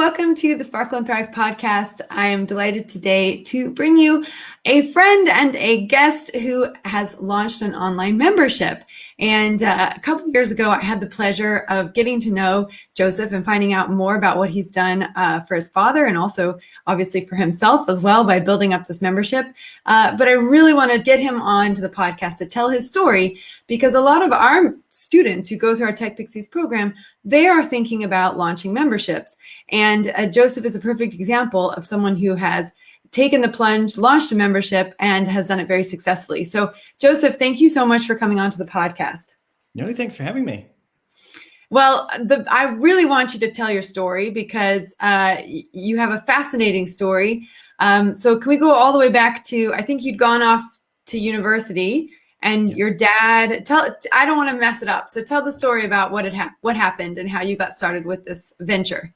welcome to the Sparkle and Thrive podcast. I am delighted today to bring you a friend and a guest who has launched an online membership. And a couple of years ago, I had the pleasure of getting to know Joseph and finding out more about what he's done for his father and also obviously for himself as well by building up this membership. But I really want to get him on to the podcast to tell his story, because a lot of our students who go through our Tech Pixies program, they are thinking about launching memberships. And Joseph is a perfect example of someone who has taken the plunge, launched a membership, and has done it very successfully. So Joseph, thank you so much for coming on to the podcast. No, thanks for having me. Well, I really want you to tell your story because you have a fascinating story. So can we go all the way back to, I think you'd gone off to university and your dad, I don't want to mess it up. So tell the story about what happened and how you got started with this venture.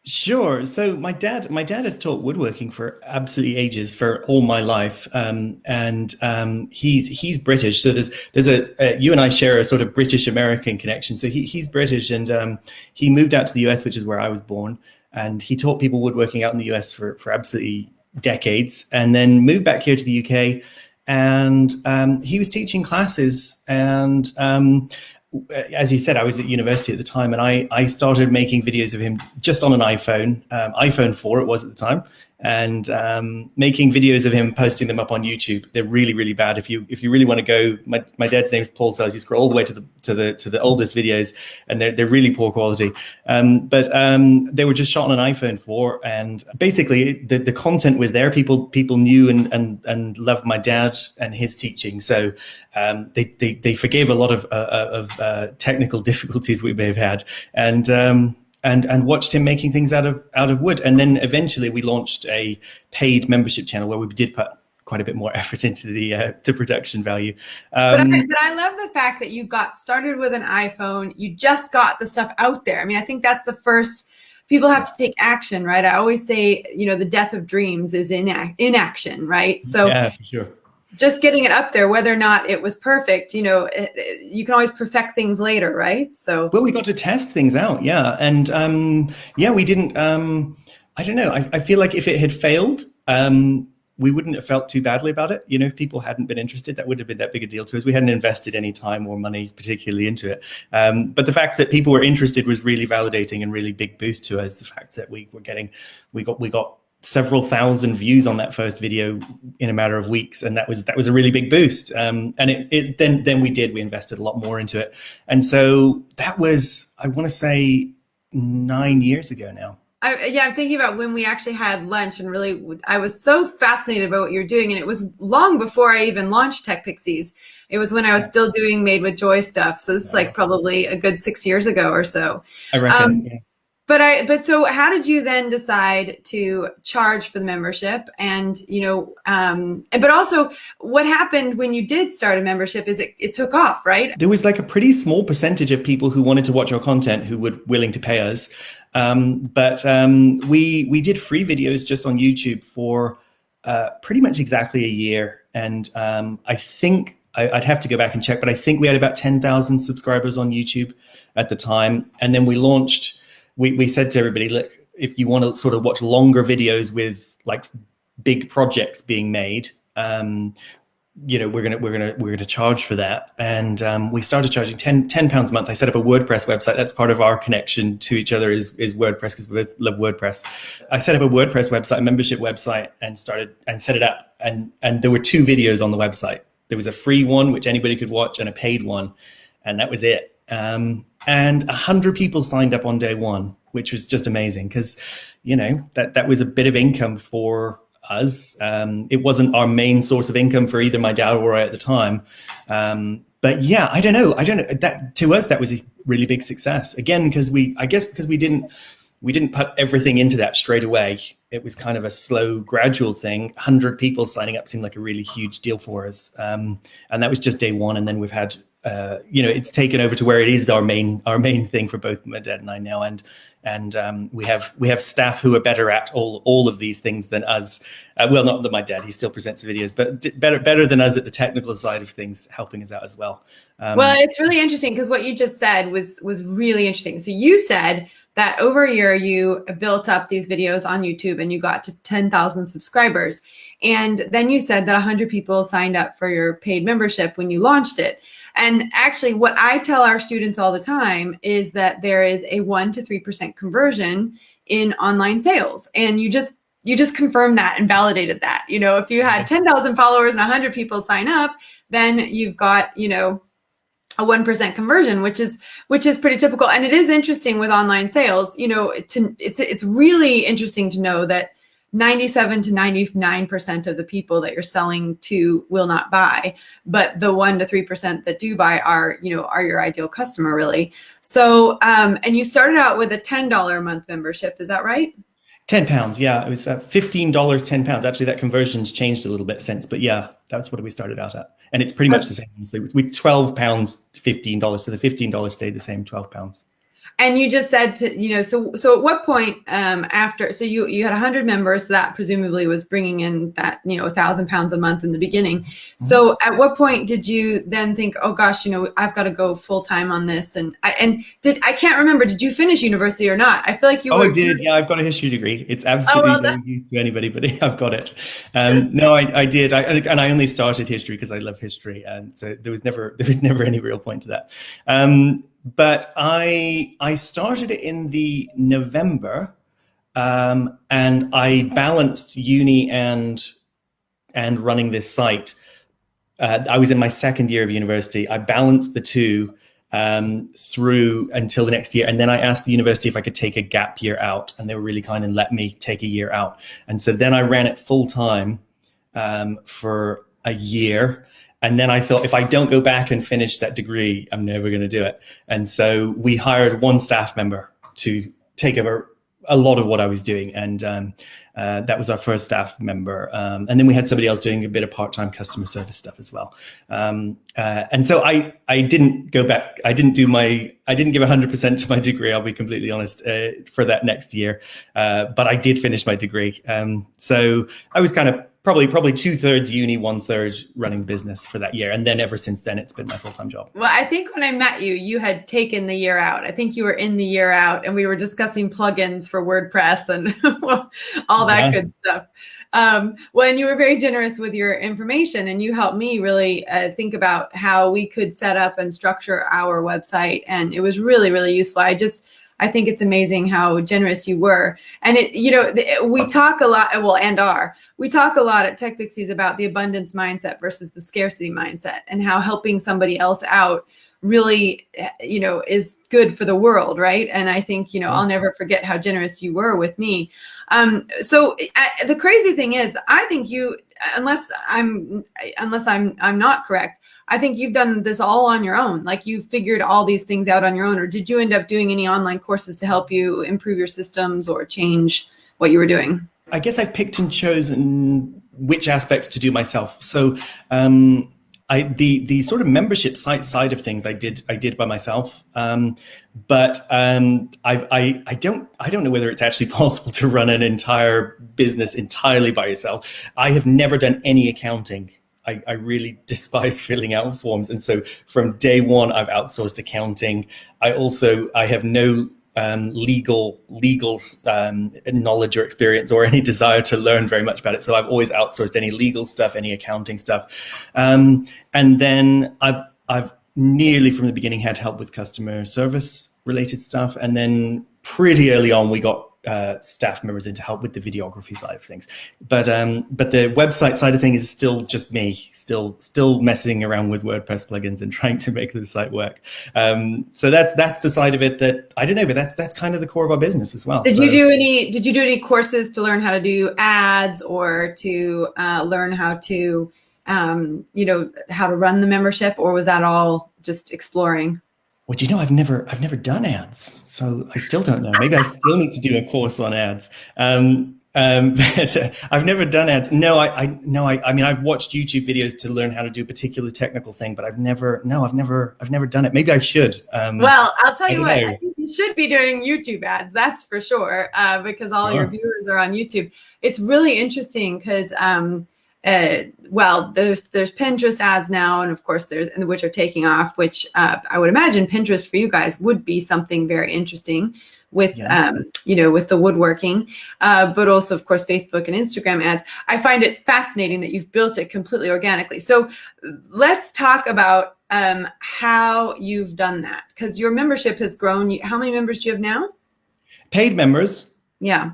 Sure. So my dad has taught woodworking for absolutely ages, for all my life, and he's British. So there's a you and I share a sort of British American connection. So he's British, and he moved out to the US, which is where I was born, and he taught people woodworking out in the US for absolutely decades, and then moved back here to the UK, and he was teaching classes, and as you said, I was at university at the time, and I started making videos of him just on an iPhone, iPhone 4 it was at the time, and making videos of him, posting them up on YouTube. They're really, really bad. If you really want to go, my dad's name is Paul Sells. You scroll all the way to the oldest videos, and they're really poor quality. But they were just shot on an iPhone 4, and basically the content was there. People knew and loved my dad and his teaching. So they forgave a lot of technical difficulties we may have had, and watched him making things out of wood. And then eventually we launched a paid membership channel where we did put quite a bit more effort into the production value. But I love the fact that you got started with an iPhone. You just got the stuff out there. I mean, I think that's the first. People have to take action, right? I always say, the death of dreams is inaction, right? So yeah, for sure. Just getting it up there, whether or not it was perfect, you can always perfect things later, right? So, well, we got to test things out, yeah, and we didn't. I don't know. I feel like if it had failed, we wouldn't have felt too badly about it. If people hadn't been interested, that wouldn't have been that big a deal to us. We hadn't invested any time or money particularly into it. But the fact that people were interested was really validating and really big boost to us. The fact that we got several thousand views on that first video in a matter of weeks, and that was a really big boost. And then we invested a lot more into it, and so that was, I want to say, 9 years ago now. I'm thinking about when we actually had lunch, and really, I was so fascinated by what you're doing, and it was long before I even launched Tech Pixies. It was when I was still doing Made with Joy stuff. So this is like probably a good 6 years ago or so. I reckon. Yeah. But so how did you then decide to charge for the membership? And, but also what happened when you did start a membership is it took off, right? There was like a pretty small percentage of people who wanted to watch our content who were willing to pay us. But we did free videos just on YouTube for pretty much exactly a year. And I think I'd have to go back and check, but I think we had about 10,000 subscribers on YouTube at the time. And then we launched. We said to everybody, look, if you want to sort of watch longer videos with like big projects being made, we're gonna charge for that. And we started charging 10 pounds a month. I set up a WordPress website. That's part of our connection to each other is WordPress, because we both love WordPress. I set up a WordPress website, a membership website, and set it up. And there were 2 videos on the website. There was a free one, which anybody could watch, and a paid one, and that was it. And 100 people signed up on day one, which was just amazing because, that was a bit of income for us. It wasn't our main source of income for either my dad or I at the time. But yeah, I don't know. That to us, that was a really big success. Again, because we didn't put everything into that straight away. It was kind of a slow, gradual thing. 100 people signing up seemed like a really huge deal for us. And that was just day one. And then we've had it's taken over to where it is our main thing for both my dad and I now, and we have staff who are better at all of these things than us. Well, not that my dad, he still presents the videos, but better than us at the technical side of things, helping us out as well. Well, it's really interesting because what you just said was really interesting. So you said that over a year you built up these videos on YouTube and you got to 10,000 subscribers. And then you said that 100 people signed up for your paid membership when you launched it. And actually what I tell our students all the time is that there is a 1 to 3% conversion in online sales. And you just confirmed that and validated that. If you had 10,000 followers and 100 people sign up, then you've got, a 1% conversion, which is pretty typical. And it is interesting with online sales, it's really interesting to know that 97 to 99% of the people that you're selling to will not buy, but the 1 to 3% that do buy are your ideal customer, really. So, and you started out with a $10 a month membership, is that right? £10, yeah. It was $15, £10. Actually, that conversion's changed a little bit since, but yeah, that's what we started out at. And it's pretty much the same. So with £12, $15. So the $15 stayed the same, £12. And you just said so at what point after, so you had 100 members, so that presumably was bringing in that, £1,000 a month in the beginning. So at what point did you then think, oh gosh, I've got to go full time on this? And I can't remember, did you finish university or not? I feel like you were. I did. Yeah, I've got a history degree. It's absolutely no use to anybody, but I've got it. No, I did. And I only started history because I love history. And so there was never any real point to that. But I started it in the November, and I balanced uni and running this site. I was in my second year of university. I balanced the two through until the next year, and then I asked the university if I could take a gap year out, and they were really kind and let me take a year out. And so then I ran it full time for a year. And then I thought, if I don't go back and finish that degree, I'm never going to do it. And so we hired one staff member to take over a lot of what I was doing. And that was our first staff member. And then we had somebody else doing a bit of part-time customer service stuff as well. And so I didn't go back. I didn't give 100% to my degree. I'll be completely honest, for that next year. But I did finish my degree. So I was kind of probably 2/3 uni, 1/3 running the business for that year. And then ever since then, it's been my full-time job. Well, I think when I met you, you had taken the year out. I think you were in the year out and we were discussing plugins for WordPress and all that good stuff. When you were very generous with your information and you helped me really think about how we could set up and structure our website. And it was really, really useful. I think it's amazing how generous you were. And we talk a lot, we talk a lot at Tech Pixies about the abundance mindset versus the scarcity mindset and how helping somebody else out really, is good for the world, right? And I think, I'll never forget how generous you were with me. So the crazy thing is, I think you, unless I'm not correct, I think you've done this all on your own. Like you figured all these things out on your own, or did you end up doing any online courses to help you improve your systems or change what you were doing? I guess I picked and chosen which aspects to do myself. So the sort of membership side of things I did by myself. But I don't know whether it's actually possible to run an entire business entirely by yourself. I have never done any accounting. I really despise filling out forms. And so from day one, I've outsourced accounting. I have no legal knowledge or experience or any desire to learn very much about it. So I've always outsourced any legal stuff, any accounting stuff. And then I've nearly from the beginning had help with customer service related stuff. And then pretty early on, we got staff members in to help with the videography side of things. But the website side of things is still just me, still messing around with WordPress plugins and trying to make the site work. So that's the side of it that I don't know, but that's kind of the core of our business as well. Did you do any courses to learn how to do ads or to learn how to how to run the membership, or was that all just exploring? Well, I've never done ads, so I still don't know. Maybe I still need to do a course on ads. But I've never done ads. No, I mean, I've watched YouTube videos to learn how to do a particular technical thing, but I've never done it. Maybe I should. Well, I'll tell you what, know. I think you should be doing YouTube ads. That's for sure. Because all your viewers are on YouTube. It's really interesting because, well, there's Pinterest ads now, and of course which are taking off, which I would imagine Pinterest for you guys would be something very interesting with, with the woodworking, but also of course, Facebook and Instagram ads. I find it fascinating that you've built it completely organically. So let's talk about how you've done that, because your membership has grown. How many members do you have now? Paid members? Yeah.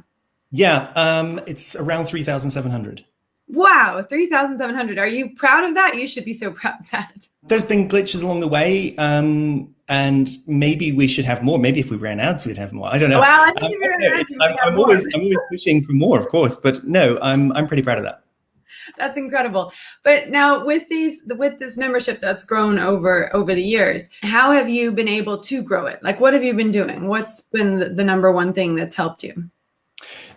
It's around 3,700. Wow, 3,700. Are you proud of that? You should be so proud of that. There's been glitches along the way, and maybe we should have more. Maybe if we ran ads, we'd have more. I don't know. Well, I think if we ran ads, I'm always pushing for more, of course. But no, I'm pretty proud of that. That's incredible. But now with this membership that's grown over the years, how have you been able to grow it? Like, what have you been doing? What's been the number one thing that's helped you?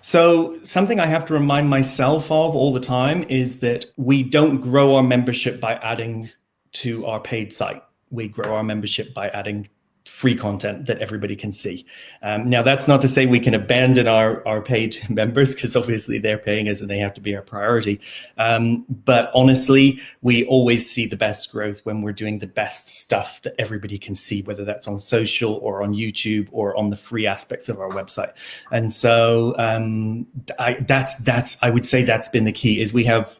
So something I have to remind myself of all the time is that we don't grow our membership by adding to our paid site. We grow our membership by adding free content that everybody can see. Now, that's not to say we can abandon our paid members, because obviously they're paying us and they have to be our priority. But honestly, we always see the best growth when we're doing the best stuff that everybody can see, whether that's on social or on YouTube or on the free aspects of our website. And so I would say that's been the key, is we have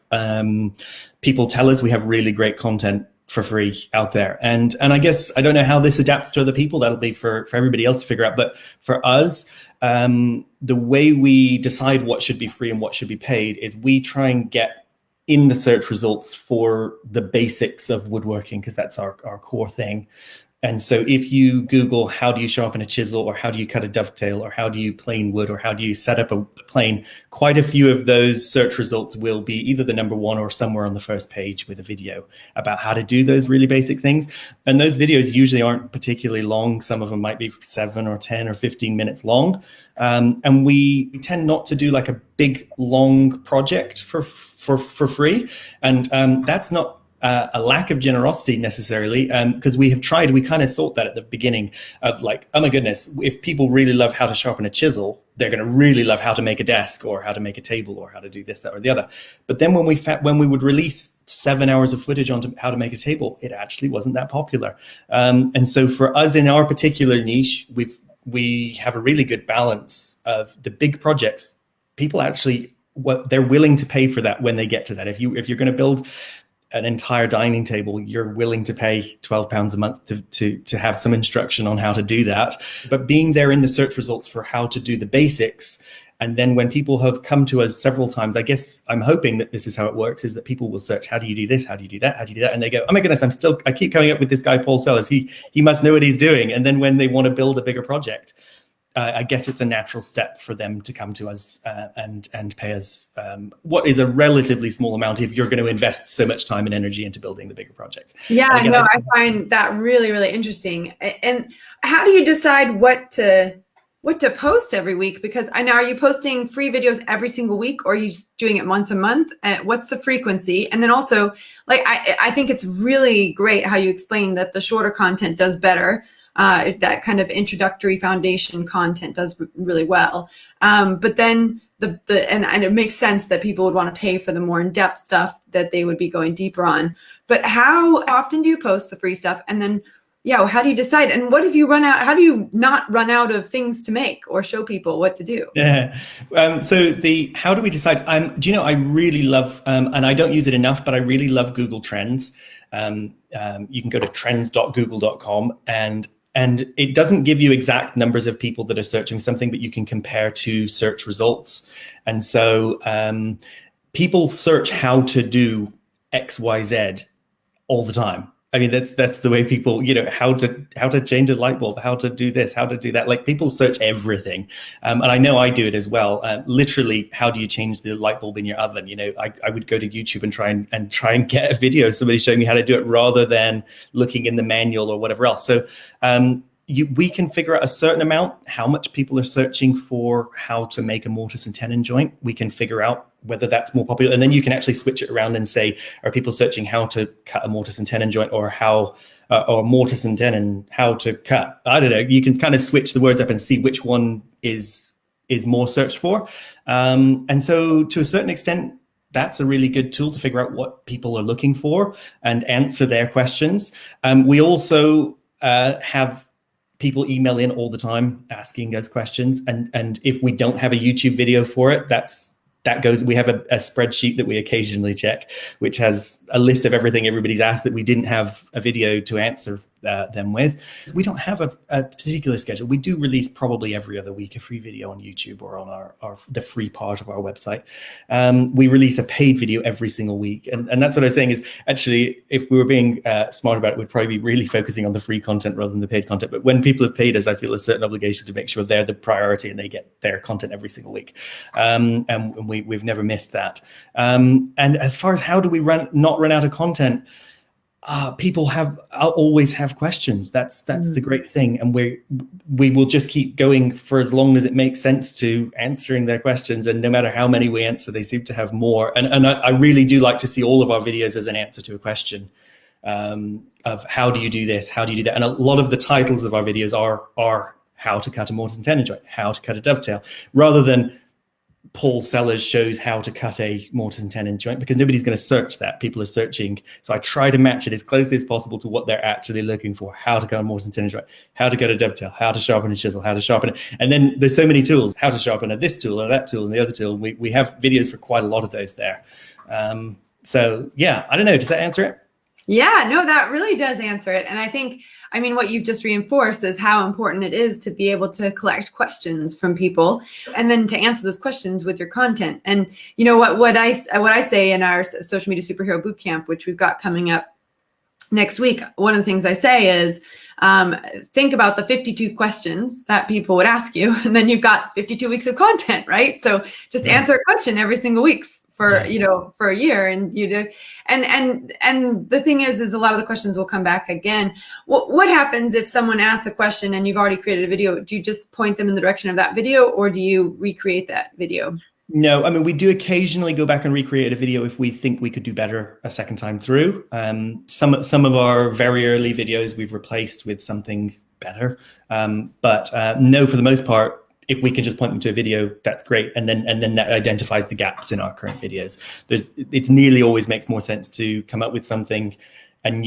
people tell us we have really great content for free out there. And I guess, I don't know how this adapts to other people. That'll be for everybody else to figure out. But for us, the way we decide what should be free and what should be paid is we try and get in the search results for the basics of woodworking, because that's our core thing. And so if you Google, how do you sharpen a chisel, or how do you cut a dovetail, or how do you plane wood, or how do you set up a plane, quite a few of those search results will be either the number one or somewhere on the first page with a video about how to do those really basic things. And those videos usually aren't particularly long. Some of them might be 7 or 10 or 15 minutes long. And we tend not to do like a big, long project for free. And that's not a lack of generosity necessarily, because we kind of thought that at the beginning of like, oh my goodness, if people really love how to sharpen a chisel, they're going to really love how to make a desk or how to make a table or how to do this, that, or the other. But then when we would release 7 hours of footage on how to make a table, it actually wasn't that popular. And so for us in our particular niche, we have a really good balance of the big projects. People actually, they're willing to pay for that when they get to that. If you're going to build an entire dining table, you're willing to pay £12 a month to have some instruction on how to do that. But being there in the search results for how to do the basics, and then when people have come to us several times, I guess I'm hoping that this is how it works, is that people will search, how do you do this? How do you do that? How do you do that? And they go, oh my goodness, I keep coming up with this guy, Paul Sellers. He must know what he's doing. And then when they want to build a bigger project, I guess it's a natural step for them to come to us and pay us what is a relatively small amount if you're going to invest so much time and energy into building the bigger projects. Yeah, again, I find that really, really interesting. And how do you decide what to post every week? Because I know, are you posting free videos every single week, or are you just doing it once a month? What's the frequency? And then also, like, I think it's really great how you explain that the shorter content does better. That kind of introductory foundation content does really well. But then and it makes sense that people would want to pay for the more in-depth stuff that they would be going deeper on. But how often do you post the free stuff? And then, how do you decide? And what if you run out? How do you not run out of things to make or show people what to do? Yeah. So how do we decide? Do you know, I really love, and I don't use it enough, but I really love Google Trends. You can go to trends.google.com and it doesn't give you exact numbers of people that are searching something, but you can compare to search results. And so people search how to do X, Y, Z all the time. I mean, that's the way people, how to change a light bulb, how to do this, how to do that. Like, people search everything. And I know I do it as well. Literally, how do you change the light bulb in your oven? I would go to YouTube and try and get a video of somebody showing me how to do it, rather than looking in the manual or whatever else. So we can figure out a certain amount, how much people are searching for how to make a mortise and tenon joint. We can figure out whether that's more popular. And then you can actually switch it around and say, are people searching how to cut a mortise and tenon joint, or or mortise and tenon, how to cut? I don't know. You can kind of switch the words up and see which one is more searched for. And so to a certain extent, that's a really good tool to figure out what people are looking for and answer their questions. We also have people email in all the time asking us questions. And if we don't have a YouTube video for it, we have a spreadsheet that we occasionally check, which has a list of everything everybody's asked that we didn't have a video to answer them with. We don't have a particular schedule. We do release probably every other week a free video on YouTube or on the free part of our website. We release a paid video every single week. And that's what I was saying is, actually, if we were being smart about it, we'd probably be really focusing on the free content rather than the paid content. But when people have paid us, I feel a certain obligation to make sure they're the priority and they get their content every single week. And we've never missed that. And as far as how do we not run out of content, people always have questions. That's the great thing, and we will just keep going for as long as it makes sense to answering their questions. And no matter how many we answer, they seem to have more. And I really do like to see all of our videos as an answer to a question of how do you do this, how do you do that. And a lot of the titles of our videos are how to cut a mortise and tenon joint, how to cut a dovetail, rather than Paul Sellers shows how to cut a mortise and tenon joint, because nobody's going to search that. People are searching. So I try to match it as closely as possible to what they're actually looking for. How to cut a mortise and tenon joint, how to cut a dovetail, how to sharpen a chisel, how to sharpen it. And then there's so many tools, how to sharpen this tool or that tool and the other tool. We have videos for quite a lot of those there. So yeah, I don't know. Does that answer it? Yeah, no, that really does answer it. And I think, what you've just reinforced is how important it is to be able to collect questions from people and then to answer those questions with your content. And you know what I say in our social media superhero bootcamp, which we've got coming up next week, one of the things I say is think about the 52 questions that people would ask you, and then you've got 52 weeks of content, right? So just answer a question every single week for a year, and you do. And the thing is a lot of the questions will come back again. What happens if someone asks a question and you've already created a video? Do you just point them in the direction of that video, or do you recreate that video? No, we do occasionally go back and recreate a video if we think we could do better a second time through. Some of our very early videos we've replaced with something better. But no, for the most part, if we can just point them to a video, that's great. And then that identifies the gaps in our current videos. It nearly always makes more sense to come up with something, an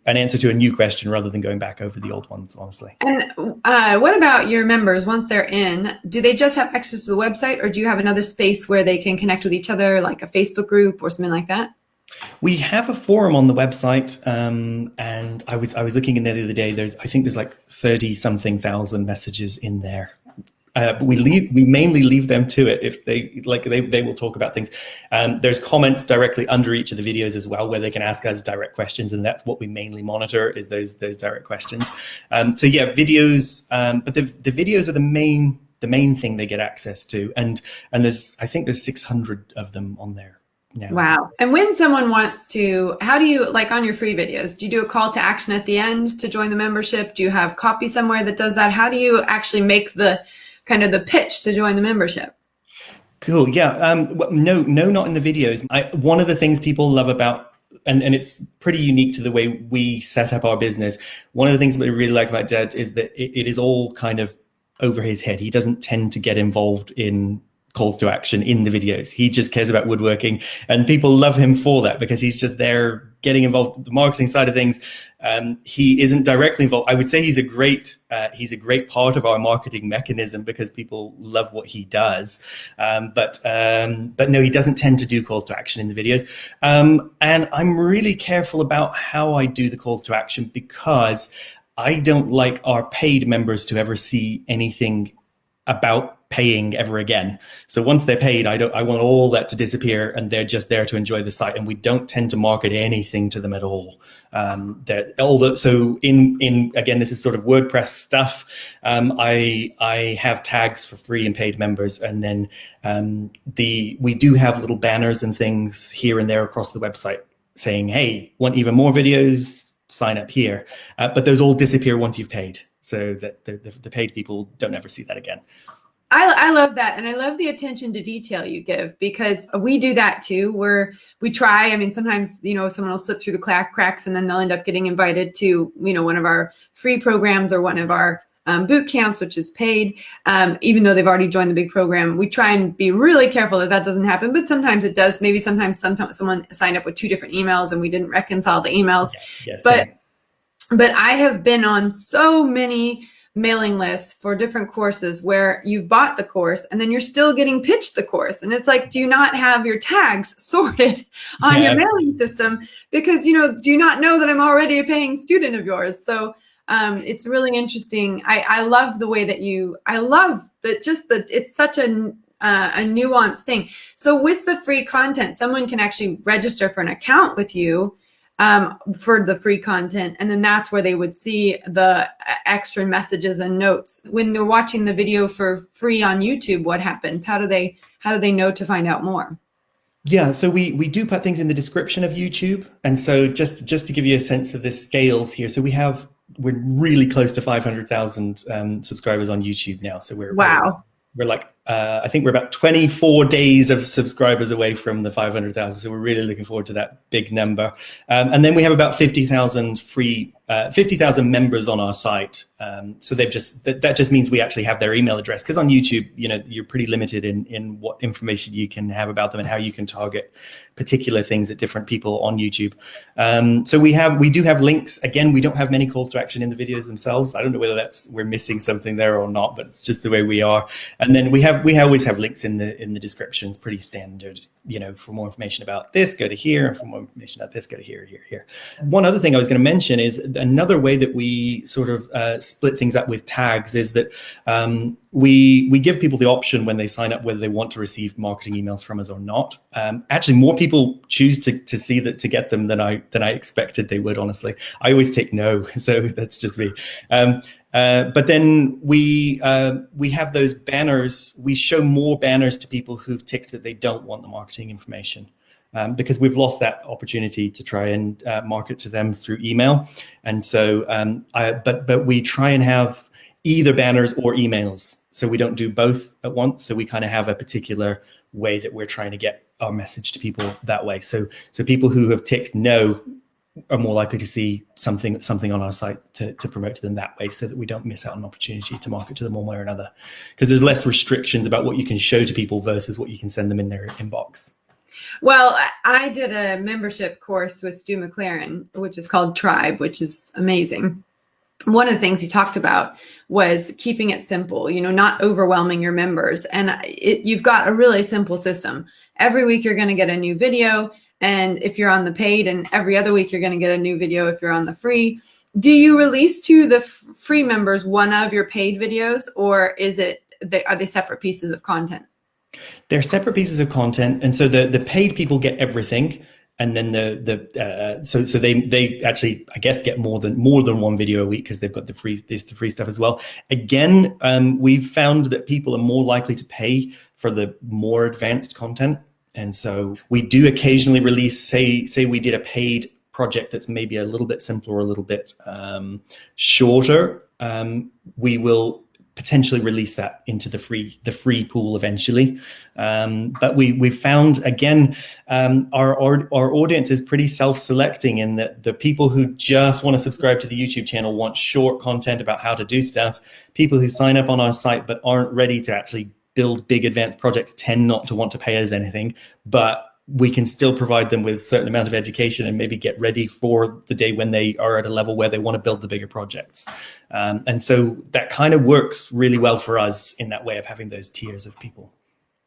answer to a new question, rather than going back over the old ones, honestly. And what about your members? Once they're in, do they just have access to the website, or do you have another space where they can connect with each other, like a Facebook group or something like that? We have a forum on the website, and I was looking in there the other day. I think there's like 30,000 messages in there. We mainly leave them to it if they will talk about things. There's comments directly under each of the videos as well, where they can ask us direct questions, and that's what we mainly monitor, is those direct questions. So yeah, videos, but the videos are the main thing they get access to, and I think there's 600 of them on there now. Wow. And when someone wants to, how do you, like on your free videos, do you do a call to action at the end to join the membership? Do you have copy somewhere that does that? How do you actually make the kind of the pitch to join the membership? Cool. Yeah. No, not in the videos. One of the things people love about, and it's pretty unique to the way we set up our business. One of the things that I really like about Dad is that it is all kind of over his head. He doesn't tend to get involved in calls to action in the videos. He just cares about woodworking, and people love him for that, because he's just there getting involved with the marketing side of things. He isn't directly involved. I would say he's a great part of our marketing mechanism, because people love what he does. But no, he doesn't tend to do calls to action in the videos. And I'm really careful about how I do the calls to action, because I don't like our paid members to ever see anything about paying ever again. So once they're paid, I want all that to disappear, and they're just there to enjoy the site. And we don't tend to market anything to them at all. So again, this is sort of WordPress stuff. I have tags for free and paid members, and then we do have little banners and things here and there across the website saying, "Hey, want even more videos? Sign up here." But those all disappear once you've paid. so that the paid people don't ever see that again. I love that. And I love the attention to detail you give, because we do that too, where we try. I mean, sometimes, someone will slip through the cracks and then they'll end up getting invited to, one of our free programs or one of our boot camps, which is paid, even though they've already joined the big program. We try and be really careful that doesn't happen, but sometimes it does. Maybe sometimes someone signed up with 2 different emails and we didn't reconcile the emails. But I have been on so many mailing lists for different courses where you've bought the course and then you're still getting pitched the course. And it's like, do you not have your tags sorted on your mailing system? Because, do you not know that I'm already a paying student of yours? So it's really interesting. I love the way that I love that it's such a nuanced thing. So with the free content, someone can actually register for an account with you for the free content. And then that's where they would see the extra messages and notes. When they're watching the video for free on YouTube, what happens? How do they know to find out more? Yeah, so we do put things in the description of YouTube. And so just to give you a sense of the scales here, so we're really close to 500,000 subscribers on YouTube now. So we're like, I think we're about 24 days of subscribers away from the 500,000. So we're really looking forward to that big number. And then we have about 50,000 50,000 members on our site. So that just means we actually have their email address, because on YouTube, you're pretty limited in what information you can have about them and how you can target particular things at different people on YouTube. So we do have links. Again, we don't have many calls to action in the videos themselves. I don't know whether we're missing something there or not, but it's just the way we are. And then we always have links in the descriptions, pretty standard. For more information about this, go to here. And for more information about this, go to here, here, here. One other thing I was going to mention is another way that we sort of split things up with tags is that we give people the option when they sign up whether they want to receive marketing emails from us or not. Actually, more people choose to see that, to get them than I expected they would. Honestly, I always take no, so that's just me. But then we have those banners. We show more banners to people who've ticked that they don't want the marketing information, because we've lost that opportunity to try and market to them through email. And so, but we try and have either banners or emails. So we don't do both at once. So we kind of have a particular way that we're trying to get our message to people that way. So people who have ticked no are more likely to see something on our site to promote to them that way, so that we don't miss out on an opportunity to market to them one way or another, because there's less restrictions about what you can show to people versus what you can send them in their inbox. Well, I did a membership course with Stu McLaren, which is called Tribe, which is amazing. One of the things he talked about was keeping it simple, not overwhelming your members. And you've got a really simple system. Every week you're going to get a new video. And if you're on the paid, and every other week you're going to get a new video if you're on the free. Do you release to the free members one of your paid videos, or are they separate pieces of content? They're separate pieces of content. And so the paid people get everything. And then so they actually, I guess, get more than one video a week, because they've got the free stuff as well. Again, we've found that people are more likely to pay for the more advanced content. And so we do occasionally release, say we did a paid project that's maybe a little bit simpler or a little bit shorter. We will potentially release that into the free pool eventually. But we've found, again, our audience is pretty self-selecting, in that the people who just want to subscribe to the YouTube channel want short content about how to do stuff. People who sign up on our site but aren't ready to actually build big advanced projects tend not to want to pay us anything, but we can still provide them with a certain amount of education and maybe get ready for the day when they are at a level where they want to build the bigger projects. And so that kind of works really well for us in that way of having those tiers of people.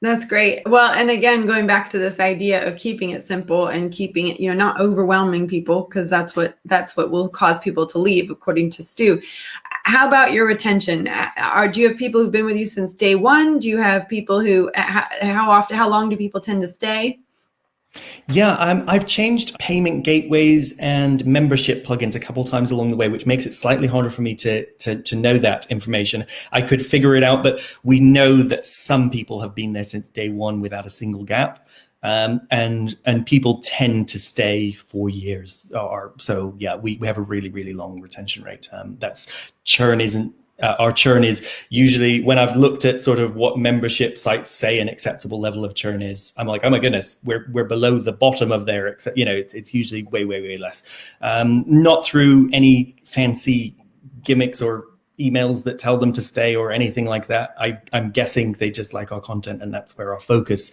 That's great. Well, and again, going back to this idea of keeping it simple and keeping it, not overwhelming people, because that's what will cause people to leave, according to Stu. How about your retention? Do you have people who've been with you since day one? Do you have people who, how long do people tend to stay? Yeah, I've changed payment gateways and membership plugins a couple times along the way, which makes it slightly harder for me to know that information. I could figure it out, but we know that some people have been there since day one without a single gap. and people tend to stay for years or so. Yeah, we have a really long retention rate. That's churn isn't. Our churn is usually, when I've looked at sort of what membership sites say an acceptable level of churn is, I'm like, oh my goodness, we're below the bottom of their, it's usually way less. Not through any fancy gimmicks or emails that tell them to stay or anything like that. I'm guessing they just like our content, and that's where our focus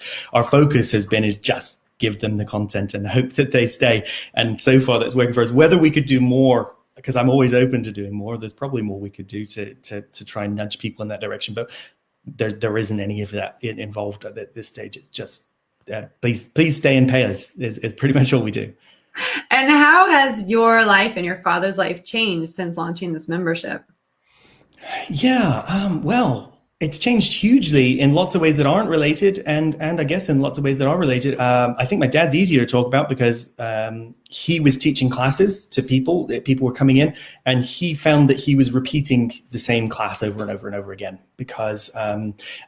has been, is just give them the content and hope that they stay. And so far that's working for us. Whether we could do more, because I'm always open to doing more, there's probably more we could do to try and nudge people in that direction, but there isn't any of that involved at this stage. It's just please stay and pay us is pretty much all we do. And how has your life and your father's life changed since launching this membership? Yeah, well, it's changed hugely in lots of ways that aren't related, and I guess in lots of ways that are related. I think my dad's easier to talk about because he was teaching classes to people. People were coming in, and he found that he was repeating the same class over and over and over again. Because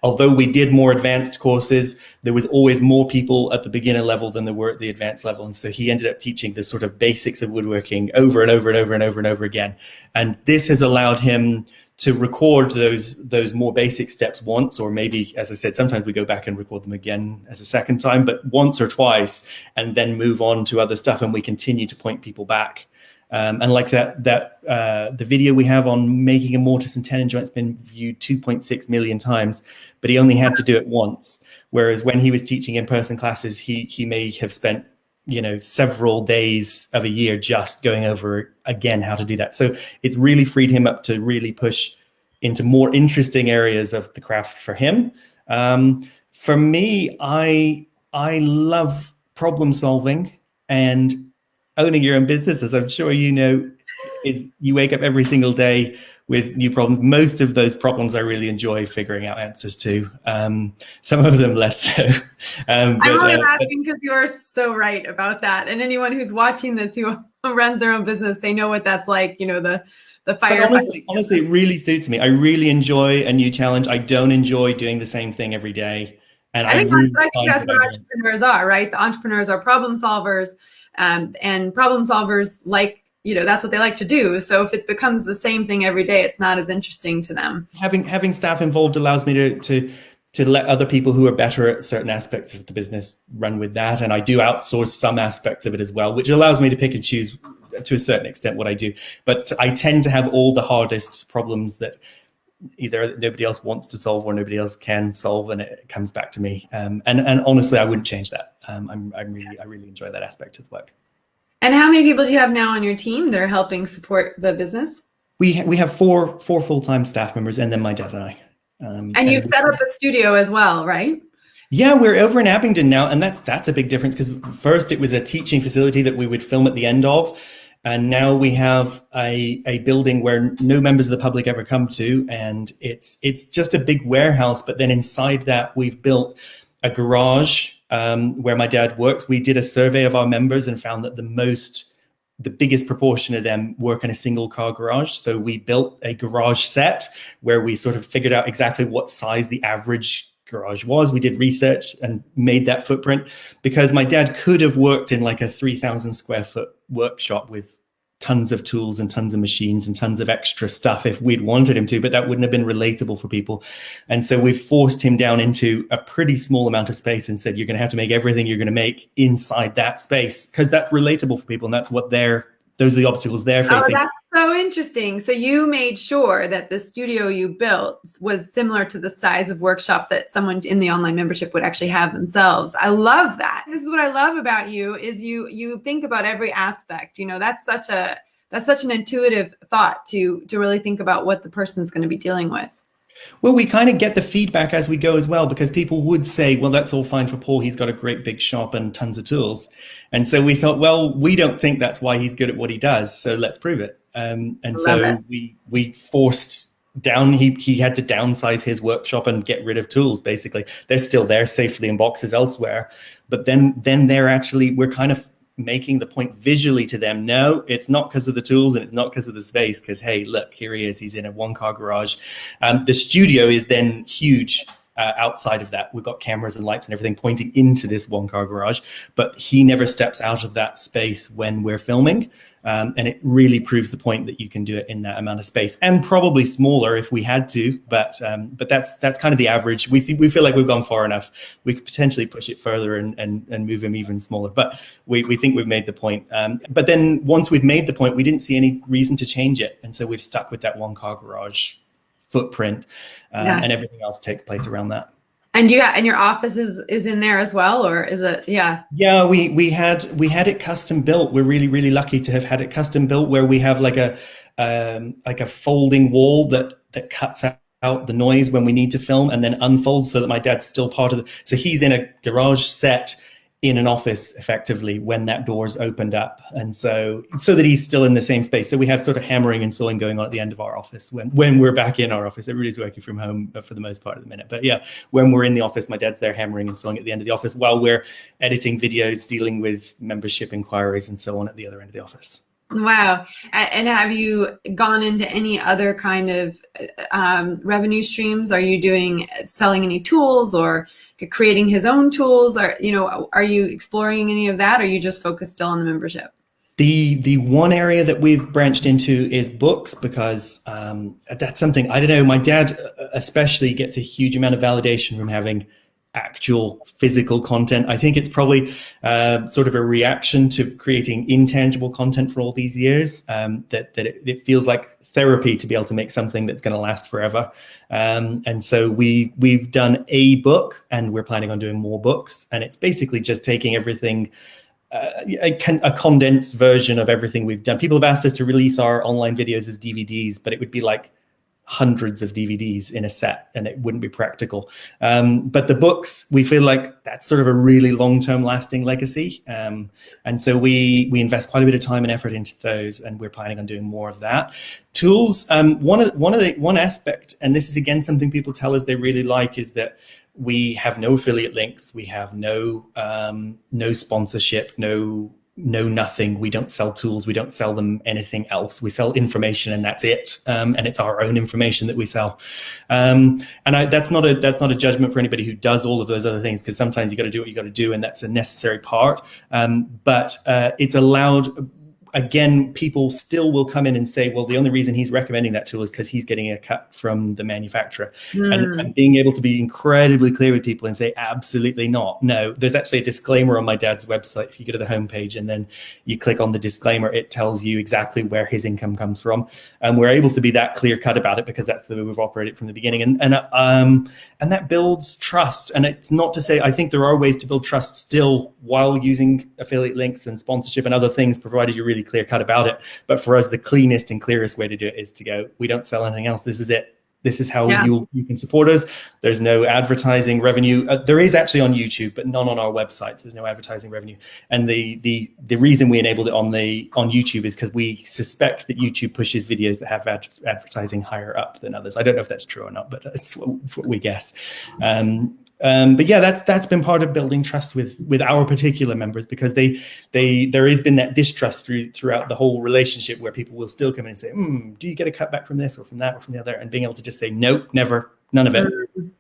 although we did more advanced courses, there was always more people at the beginner level than there were at the advanced level, and so he ended up teaching the sort of basics of woodworking over and over and over and over and over again. And this has allowed him to record those more basic steps once, or maybe, as I said, sometimes we go back and record them again as a second time, but once or twice, and then move on to other stuff, and we continue to point people back. And like the video we have on making a mortise and tenon joint's been viewed 2.6 million times, but he only had to do it once. Whereas when he was teaching in-person classes, he may have spent several days of a year just going over again how to do that. So it's really freed him up to really push into more interesting areas of the craft for him. For me, I love problem solving, and owning your own business, as I'm sure you know, is you wake up every single day with new problems. Most of those problems I really enjoy figuring out answers to. Some of them less so. I'm only laughing because you are so right about that. And anyone who's watching this who runs their own business, they know what that's like. The fire. Honestly, it really suits me. I really enjoy a new challenge. I don't enjoy doing the same thing every day. And I think that's what entrepreneurs are, right? The entrepreneurs are problem solvers, and problem solvers that's what they like to do. So if it becomes the same thing every day, it's not as interesting to them. Having staff involved allows me to let other people who are better at certain aspects of the business run with that. And I do outsource some aspects of it as well, which allows me to pick and choose to a certain extent what I do. But I tend to have all the hardest problems that either nobody else wants to solve or nobody else can solve, and it comes back to me. And honestly, I wouldn't change that. I really enjoy that aspect of the work. And how many people do you have now on your team that are helping support the business? We have four full-time staff members, and then my dad and I. And you've set up a studio as well, right? Yeah, we're over in Abingdon now, and that's a big difference, because first it was a teaching facility that we would film at the end of, and now we have a building where no members of the public ever come to, and it's just a big warehouse. But then inside that, we've built a garage where my dad works. We did a survey of our members and found that the biggest proportion of them work in a single car garage. So we built a garage set where we sort of figured out exactly what size the average garage was. We did research and made that footprint, because my dad could have worked in like a 3,000 square foot workshop with tons of tools and tons of machines and tons of extra stuff if we'd wanted him to, but that wouldn't have been relatable for people. And so we've forced him down into a pretty small amount of space and said, you're going to have to make everything you're going to make inside that space, because that's relatable for people. And that's what those are the obstacles they're facing. Oh, that's so interesting. So you made sure that the studio you built was similar to the size of workshop that someone in the online membership would actually have themselves. I love that. This is what I love about you, is you think about every aspect. That's such an intuitive thought to really think about what the person's going to be dealing with. Well, we kind of get the feedback as we go as well, because people would say, well, that's all fine for Paul. He's got a great big shop and tons of tools. And so we thought, well, we don't think that's why he's good at what he does. So let's prove it. And so we forced down, he had to downsize his workshop and get rid of tools. Basically, they're still there safely in boxes elsewhere. But then we're kind of making the point visually to them. No, it's not because of the tools, and it's not because of the space, because, hey, look, here he is. He's in a one-car garage. The studio is then huge. outside of that. We've got cameras and lights and everything pointing into this one car garage, but he never steps out of that space when we're filming. And it really proves the point that you can do it in that amount of space, and probably smaller if we had to. But that's kind of the average. We feel like we've gone far enough. We could potentially push it further and move him even smaller. But we think we've made the point. But then once we'd made the point, we didn't see any reason to change it, and so we've stuck with that one car garage footprint, and everything else takes place around that. And your office is in there as well, or is it? Yeah. Yeah, we had it custom built. We're really lucky to have had it custom built, where we have like a folding wall that cuts out the noise when we need to film, and then unfolds so that my dad's still part of so he's in a garage set in an office effectively when that door's opened up, and so that he's still in the same space. So we have sort of hammering and sawing going on at the end of our office when we're back in our office. Everybody's working from home for the most part of the minute, but yeah, when we're in the office, my dad's there hammering and sawing at the end of the office while we're editing videos, dealing with membership inquiries and so on at the other end of the office. Wow. And have you gone into any other kind of revenue streams? Are you selling any tools or creating his own tools? Or, are you exploring any of that? Or are you just focused still on the membership? The one area that we've branched into is books, because that's something, I don't know, my dad especially gets a huge amount of validation from having actual physical content. I think it's probably sort of a reaction to creating intangible content for all these years, that it feels like therapy to be able to make something that's going to last forever. And so we've done a book, and we're planning on doing more books. And it's basically just taking everything, a condensed version of everything we've done. People have asked us to release our online videos as DVDs, but it would be like hundreds of DVDs in a set, and it wouldn't be practical. But the books, we feel like that's sort of a really long-term lasting legacy. And so we invest quite a bit of time and effort into those, and we're planning on doing more of that. Tools, one aspect, and this is again something people tell us they really like, is that we have no affiliate links, we have no sponsorship, no nothing. We don't sell tools. We don't sell them anything else. We sell information, and that's it. And it's our own information that we sell. And that's not a judgment for anybody who does all of those other things, because sometimes you got to do what you got to do, and that's a necessary part. But it's allowed. Again, people still will come in and say, well, the only reason he's recommending that tool is because he's getting a cut from the manufacturer. And being able to be incredibly clear with people and say, absolutely not. No, there's actually a disclaimer on my dad's website. If you go to the homepage and then you click on the disclaimer, it tells you exactly where his income comes from. And we're able to be that clear cut about it because that's the way we've operated from the beginning. And that builds trust. And it's not to say, I think there are ways to build trust still while using affiliate links and sponsorship and other things, provided you're really clear cut about it. But for us, the cleanest and clearest way to do it is to go, we don't sell anything else. This is it. This is how you can support us. There's no advertising revenue. There is actually on YouTube, but none on our websites. There's no advertising revenue. And the reason we enabled it on YouTube is because we suspect that YouTube pushes videos that have advertising higher up than others. I don't know if that's true or not, but it's what we guess. But yeah, that's been part of building trust with our particular members, because there has been that distrust throughout the whole relationship, where people will still come in and say, do you get a cutback from this or from that or from the other? And being able to just say, nope, never, none of it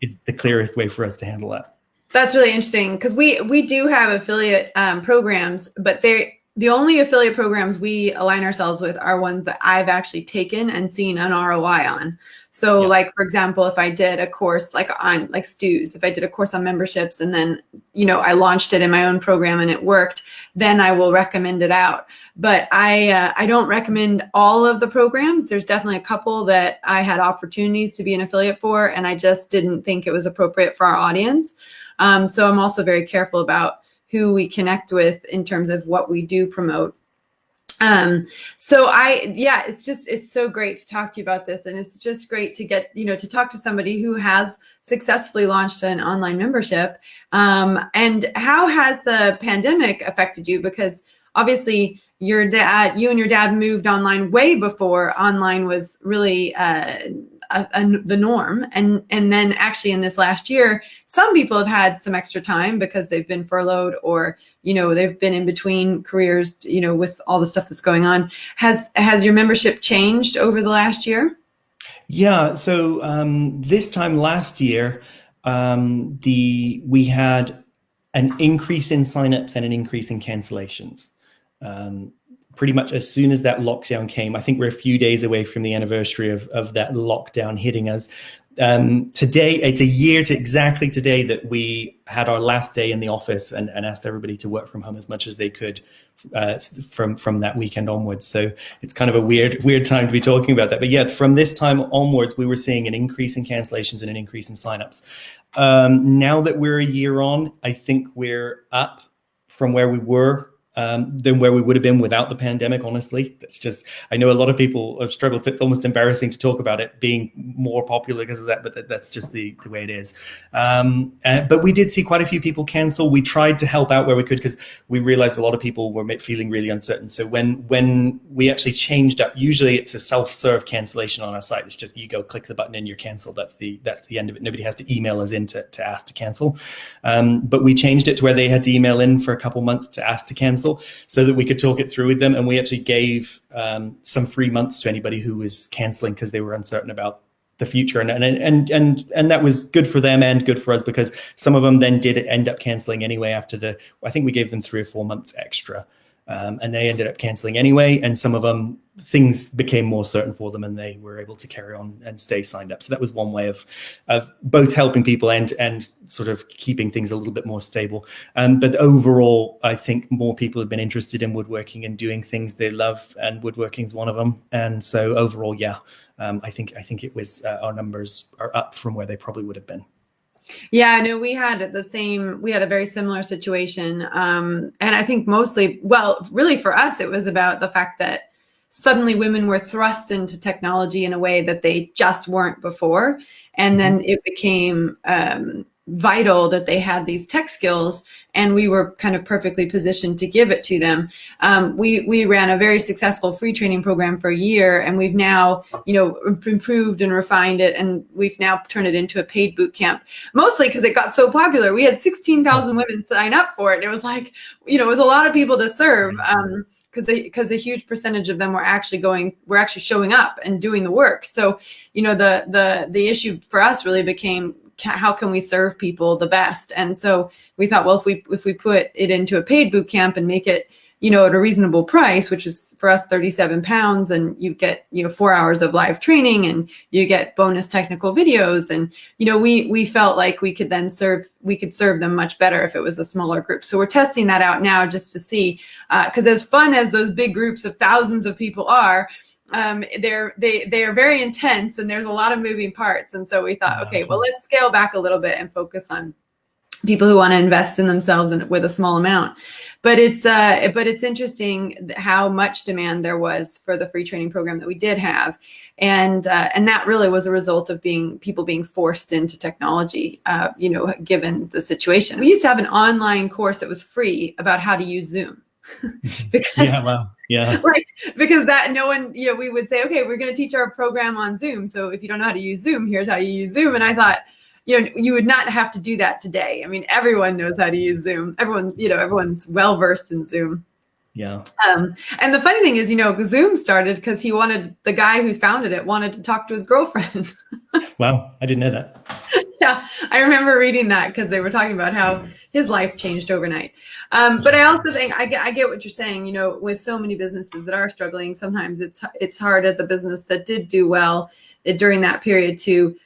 is the clearest way for us to handle that. That's really interesting, because we do have affiliate programs, but the only affiliate programs we align ourselves with are ones that I've actually taken and seen an ROI on. So like, for example, if I did a course on Stu's, if I did a course on memberships and then, I launched it in my own program and it worked, then I will recommend it out. But I don't recommend all of the programs. There's definitely a couple that I had opportunities to be an affiliate for, and I just didn't think it was appropriate for our audience. So I'm also very careful about who we connect with in terms of what we do promote. It's so great to talk to you about this. And it's just great to get, to talk to somebody who has successfully launched an online membership. And how has the pandemic affected you? Because obviously you and your dad moved online way before online was really, the norm. And then actually in this last year, some people have had some extra time because they've been furloughed, or, they've been in between careers, with all the stuff that's going on. Has your membership changed over the last year? Yeah. So this time last year, we had an increase in signups and an increase in cancellations. Pretty much as soon as that lockdown came, I think we're a few days away from the anniversary of that lockdown hitting us. Today, it's a year to exactly today that we had our last day in the office and asked everybody to work from home as much as they could from that weekend onwards. So it's kind of a weird time to be talking about that. But yeah, from this time onwards, we were seeing an increase in cancellations and an increase in signups. Now that we're a year on, I think we're up from where we were than where we would have been without the pandemic. Honestly, that's just, I know a lot of people have struggled. It's almost embarrassing to talk about it being more popular because of that, but that's just the way it is. But we did see quite a few people cancel. We tried to help out where we could because we realized a lot of people were feeling really uncertain. So when we actually changed up, usually it's a self-serve cancellation on our site. It's just you go click the button and you're canceled. That's the end of it. Nobody has to email us in to ask to cancel. But we changed it to where they had to email in for a couple months to ask to cancel, so that we could talk it through with them. And we actually gave some free months to anybody who was canceling because they were uncertain about the future. And that was good for them and good for us, because some of them then did end up canceling anyway after I think we gave them 3 or 4 months extra. And they ended up canceling anyway. And some of them, things became more certain for them and they were able to carry on and stay signed up. So that was one way of both helping people and sort of keeping things a little bit more stable. But overall, I think more people have been interested in woodworking and doing things they love, and woodworking is one of them. And so overall, yeah, I think it was our numbers are up from where they probably would have been. Yeah, no, we had a very similar situation. And I think mostly, well, really for us, it was about the fact that suddenly women were thrust into technology in a way that they just weren't before. And then it became vital that they had these tech skills, and we were kind of perfectly positioned to give it to them. We ran a very successful free training program for a year, and we've now, improved and refined it, and we've now turned it into a paid boot camp, mostly because it got so popular. We had 16,000 women sign up for it. It was like, it was a lot of people to serve. Because a huge percentage of them were actually showing up and doing the work. So, the issue for us really became, how can we serve people the best? And so we thought, well, if we put it into a paid boot camp and make it, at a reasonable price, which is for us £37, and you get 4 hours of live training and you get bonus technical videos, and we felt like we could serve them much better if it was a smaller group. So we're testing that out now just to see, because as fun as those big groups of thousands of people are, they are very intense, and there's a lot of moving parts. And so we thought, okay, well, let's scale back a little bit and focus on people who want to invest in themselves and with a small amount. But it's interesting how much demand there was for the free training program that we did have, and that really was a result of people being forced into technology. Given the situation, we used to have an online course that was free about how to use Zoom. Because that no one, we would say, okay, we're going to teach our program on Zoom. So if you don't know how to use Zoom, here's how you use Zoom. And I thought, you would not have to do that today. I mean, everyone knows how to use Zoom. Everyone's well versed in Zoom. Yeah. And the funny thing is, Zoom started because the guy who founded it wanted to talk to his girlfriend. Wow. I didn't know that. Yeah, I remember reading that because they were talking about how his life changed overnight. But I also think I get what you're saying. With so many businesses that are struggling, sometimes it's hard as a business that did do well during that period to,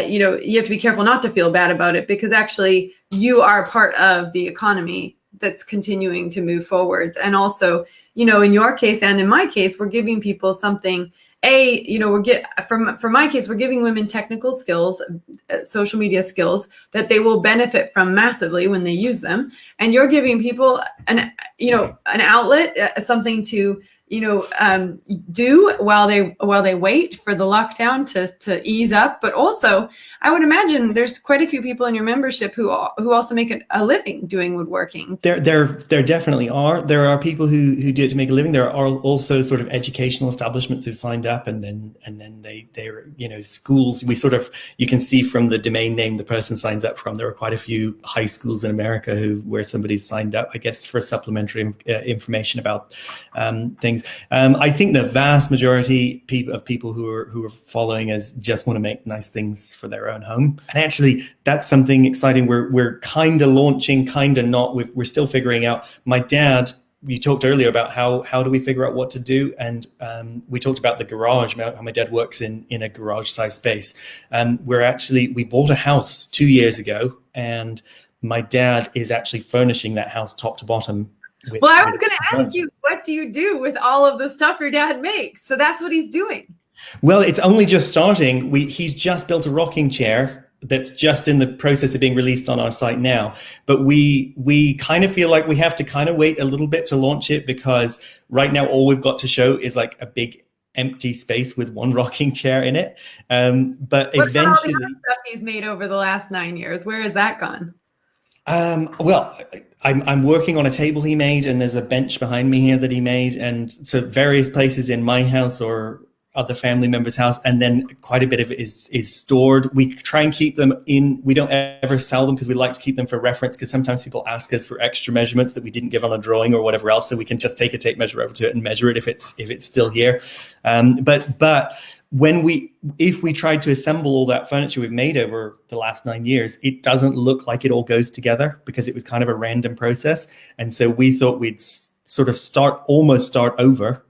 you have to be careful not to feel bad about it, because actually you are part of the economy that's continuing to move forwards. And also, in your case and in my case, we're giving people something. For my case, we're giving women technical skills, social media skills that they will benefit from massively when they use them. And you're giving people an outlet, something to, do while they wait for the lockdown to ease up. But also, I would imagine there's quite a few people in your membership who also make a living doing woodworking. There definitely are. There are people who do it to make a living. There are also sort of educational establishments who've signed up, and then they're schools. You can see from the domain name the person signs up from. There are quite a few high schools in America where somebody's signed up, I guess, for supplementary information about things. things. I think the vast majority of people who are following us just want to make nice things for their own home. And actually, that's something exciting. We're kind of launching, kind of not. We're still figuring out. My dad, you talked earlier about how do we figure out what to do, and we talked about the garage, how my dad works in a garage size space. We bought a house 2 years ago, and my dad is actually furnishing that house top to bottom. Well, I was going to ask you, what do you do with all of the stuff your dad makes? So that's what he's doing. Well, it's only just starting. He's just built a rocking chair that's just in the process of being released on our site now. But we kind of feel like we have to kind of wait a little bit to launch it, because right now all we've got to show is like a big empty space with one rocking chair in it. But what eventually, about all the stuff he's made over the last 9 years? Where has that gone? Well, I'm working on a table he made, and there's a bench behind me here that he made. And so various places in my house or other family members' house, and then quite a bit of it is stored. We try and keep them in. We don't ever sell them because we like to keep them for reference, because sometimes people ask us for extra measurements that we didn't give on a drawing or whatever else, so we can just take a tape measure over to it and measure it if it's still here. But if we tried to assemble all that furniture we've made over the last 9 years, it doesn't look like it all goes together, because it was kind of a random process. And so we thought we'd sort of start over.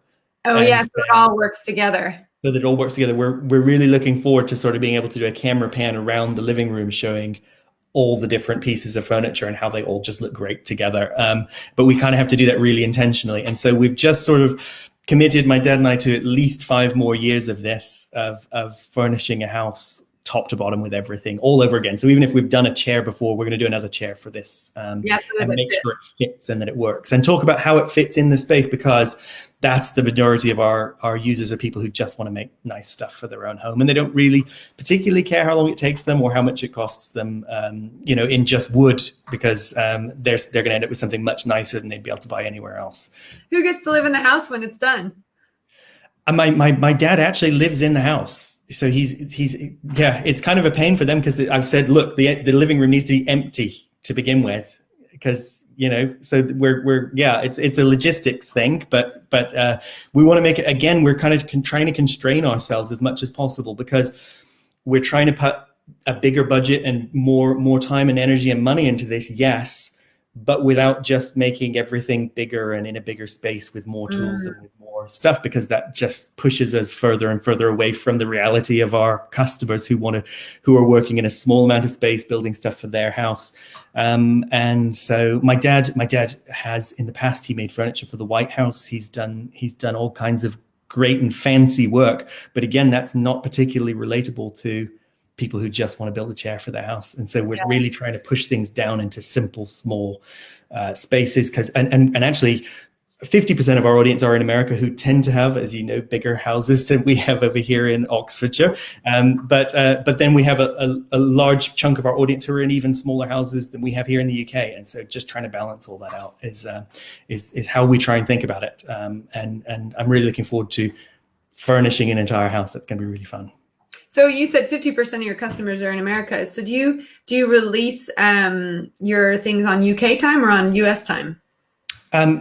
Oh, yeah, so it all works together. So that it all works together. We're really looking forward to sort of being able to do a camera pan around the living room showing all the different pieces of furniture and how they all just look great together. But we kind of have to do that really intentionally. And so we've just sort of committed, my dad and I, to at least 5 more years of this, of furnishing a house top to bottom with everything all over again. So even if we've done a chair before, we're going to do another chair for this, and make sure it fits and that it works, and talk about how it fits in the space, because that's the majority of our users are people who just want to make nice stuff for their own home, and they don't really particularly care how long it takes them or how much it costs them, in just wood, because they're going to end up with something much nicer than they'd be able to buy anywhere else. Who gets to live in the house when it's done? My dad actually lives in the house. So it's kind of a pain for them, because I've said, look, the living room needs to be empty to begin with, because so it's a logistics thing, but we want to make it, again, we're kind of trying to constrain ourselves as much as possible, because we're trying to put a bigger budget and more time and energy and money into this, yes, but without just making everything bigger and in a bigger space with more tools and with more stuff, because that just pushes us further and further away from the reality of our customers who are working in a small amount of space building stuff for their house. And so my dad has, in the past, he made furniture for the White House. He's done all kinds of great and fancy work, but again, that's not particularly relatable to people who just want to build a chair for their house. And so we're really trying to push things down into simple, small spaces, because and actually 50% of our audience are in America, who tend to have, as you know, bigger houses than we have over here in Oxfordshire. But then we have a large chunk of our audience who are in even smaller houses than we have here in the UK. And so just trying to balance all that out is how we try and think about it. And I'm really looking forward to furnishing an entire house. That's going to be really fun. So you said 50% of your customers are in America. So do you release your things on UK time or on US time?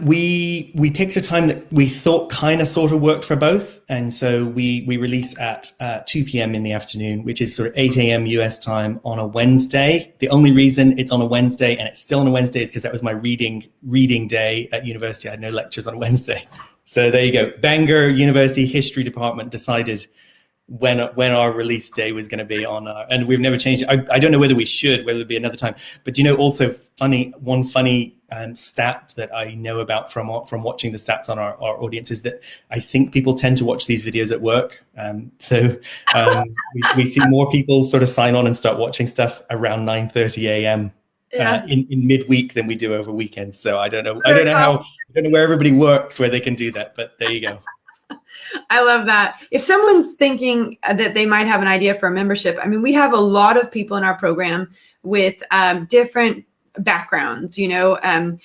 We picked a time that we thought kind of sort of worked for both. And so we release at 2 p.m. in the afternoon, which is sort of 8 a.m. US time on a Wednesday. The only reason it's on a Wednesday and it's still on a Wednesday is because that was my reading day at university. I had no lectures on a Wednesday. So there you go. Bangor University History Department decided when our release day was going to be on and we've never changed it. I don't know whether it'd be another time, but also one funny stat that I know about from watching the stats on our audience is that I think people tend to watch these videos at work. We see more people sort of sign on and start watching stuff around 9:30 a.m. In midweek than we do over weekends. So I don't know where everybody works where they can do that, but there you go. I love that. If someone's thinking that they might have an idea for a membership, I mean, we have a lot of people in our program with different backgrounds, and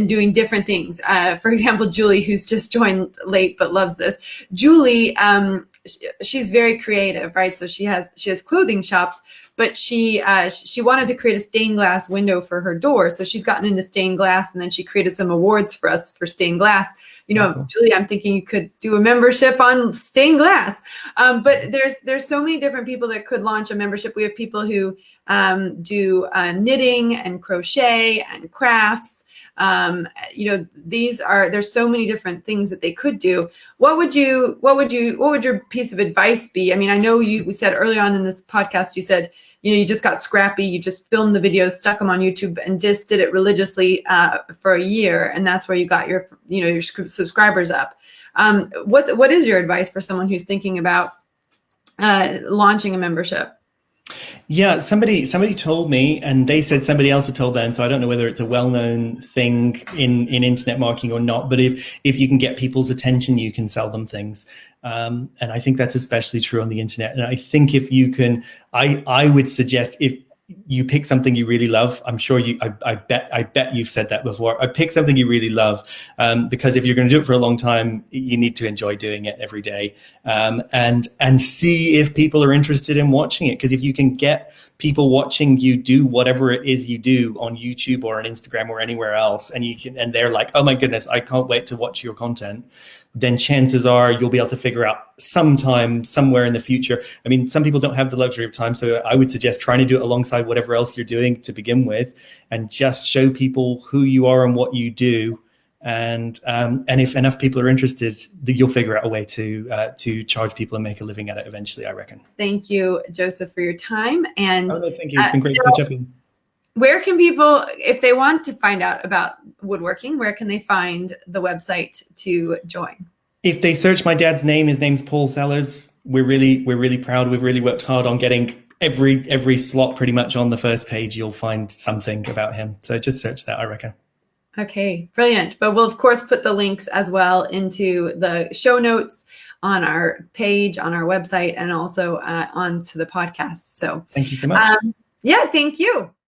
doing different things. For example, Julie, who's just joined late but loves this. Julie, she's very creative, right? So she has clothing shops, but she wanted to create a stained glass window for her door. So she's gotten into stained glass, and then she created some awards for us for stained glass. Cool. Julie, I'm thinking you could do a membership on stained glass. But there's so many different people that could launch a membership. We have people who do knitting and crochet and crafts. There's so many different things that they could do. What would your piece of advice be? I mean, I know we said early on in this podcast, you said, you just got scrappy. You just filmed the videos, stuck them on YouTube, and just did it religiously for a year. And that's where you got your subscribers up. What is your advice for someone who's thinking about launching a membership? Yeah, somebody told me, and they said somebody else had told them. So I don't know whether it's a well-known thing in internet marketing or not. But if you can get people's attention, you can sell them things. And I think that's especially true on the internet. And I think if you can, I would suggest if you pick something you really love. I'm sure I bet you've said that before. I pick something you really love, because if you're going to do it for a long time, you need to enjoy doing it every day, and see if people are interested in watching it. Because if you can get people watching you do whatever it is you do on YouTube or on Instagram or anywhere else, and they're like, oh my goodness, I can't wait to watch your content, then chances are you'll be able to figure out sometime, somewhere in the future. I mean, some people don't have the luxury of time, so I would suggest trying to do it alongside whatever else you're doing to begin with, and just show people who you are and what you do. And if enough people are interested, you'll figure out a way to charge people and make a living at it eventually, I reckon. Thank you, Joseph, for your time. And no, thank you. It's been great to catch up with you. Where can people, if they want to find out about woodworking, where can they find the website to join? If they search my dad's name, his name's Paul Sellers. We're really proud. We've really worked hard on getting every slot pretty much on the first page. You'll find something about him. So just search that, I reckon. Okay, brilliant. But we'll of course put the links as well into the show notes on our page, on our website, and also onto the podcast. So thank you so much. Yeah, thank you.